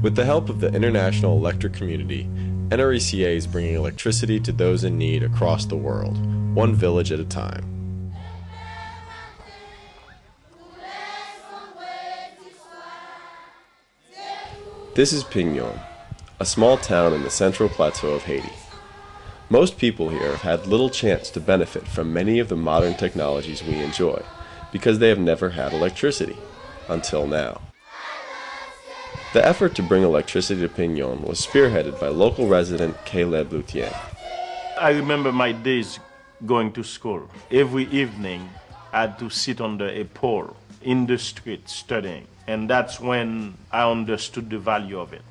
With the help of the international electric community, NRECA is bringing electricity to those in need across the world, one village at a time. This is Pignon, a small town in the central plateau of Haiti. Most people here have had little chance to benefit from many of the modern technologies we enjoy because they have never had electricity, until now. The effort to bring electricity to Pignon was spearheaded by local resident Caleb Loutier. I remember my days going to school. Every evening I had to sit under a pole in the street studying, and that's when I understood the value of it.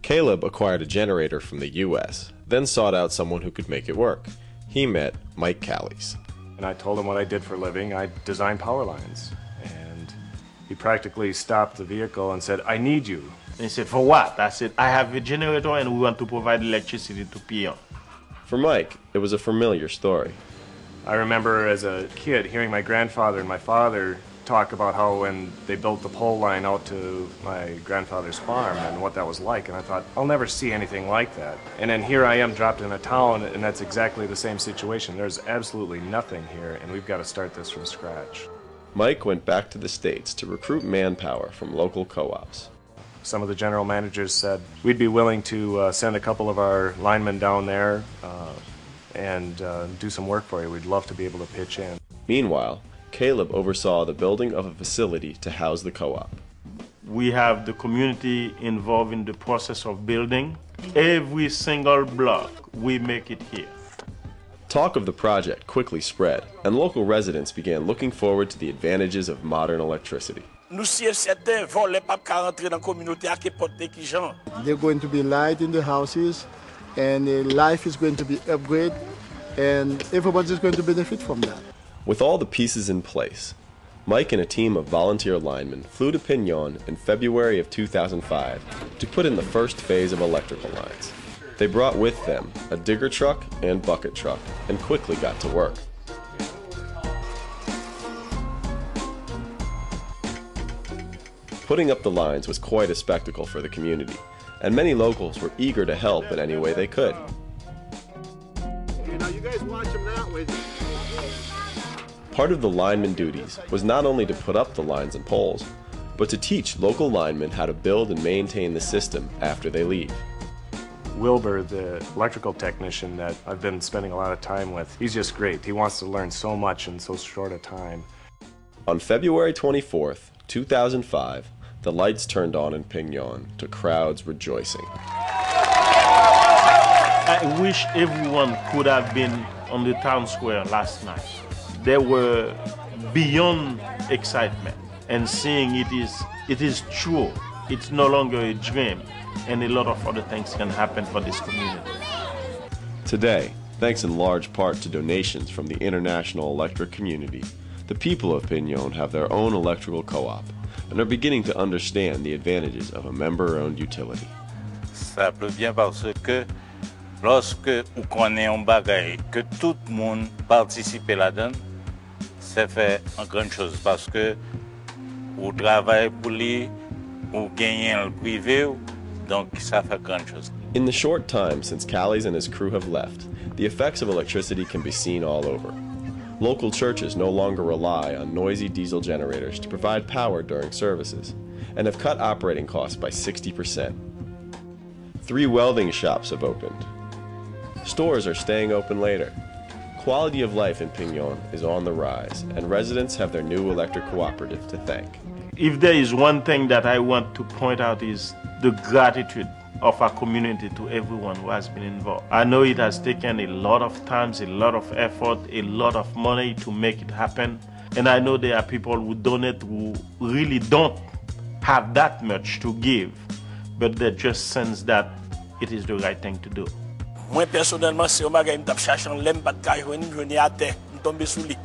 Caleb acquired a generator from the US, then sought out someone who could make it work. He met Mike Callies. And I told him what I did for a living. I designed power lines. And he practically stopped the vehicle and said, "I need you." And he said, "For what?" I said, "I have a generator and we want to provide electricity to Pignon." For Mike, it was a familiar story. I remember as a kid hearing my grandfather and my father talk about how when they built the pole line out to my grandfather's farm and what that was like, and I thought, I'll never see anything like that. And then here I am dropped in a town, and that's exactly the same situation. There's absolutely nothing here, and we've got to start this from scratch. Mike went back to the States to recruit manpower from local co-ops. Some of the general managers said we'd be willing to send a couple of our linemen down there and do some work for you. We'd love to be able to pitch in. Meanwhile, Caleb oversaw the building of a facility to house the co-op. We have the community involved in the process of building. Every single block, we make it here. Talk of the project quickly spread, and local residents began looking forward to the advantages of modern electricity. They're going to be light in the houses, and life is going to be upgraded, and everybody's going to benefit from that. With all the pieces in place, Mike and a team of volunteer linemen flew to Pignon in February of 2005 to put in the first phase of electrical lines. They brought with them a digger truck and bucket truck and quickly got to work. Putting up the lines was quite a spectacle for the community, and many locals were eager to help in any way they could. You guys watch them that way. Part of the lineman duties was not only to put up the lines and poles, but to teach local linemen how to build and maintain the system after they leave. Wilbur, the electrical technician that I've been spending a lot of time with, he's just great. He wants to learn so much in so short a time. On February 24th, 2005, the lights turned on in Pignon to crowds rejoicing. I wish everyone could have been on the town square last night. They were beyond excitement, and seeing it is true. It's no longer a dream, and a lot of other things can happen for this community. Today, thanks in large part to donations from the international electric community, the people of Pignon have their own electrical co-op and are beginning to understand the advantages of a member-owned utility. Ça peut bien parce que lorsque on connaît un bagage que tout le monde participe là-dedans, ça fait une grande chose parce que on travaille pour lui, on gagne le privé, donc ça fait grande chose. In the short time since Callies and his crew have left, the effects of electricity can be seen all over. Local churches no longer rely on noisy diesel generators to provide power during services, and have cut operating costs by 60%. 3 welding shops have opened. Stores are staying open later. Quality of life in Pignon is on the rise, and residents have their new electric cooperative to thank. If there is one thing that I want to point out is the gratitude of our community to everyone who has been involved. I know it has taken a lot of time, a lot of effort, a lot of money to make it happen. And I know there are people who donate who really don't have that much to give, but they just sense that it is the right thing to do. Moi personnellement, c'est un bagage qui me tape chercher en l'aime pas de caille, je n'ai à terre, je tombe sous lit.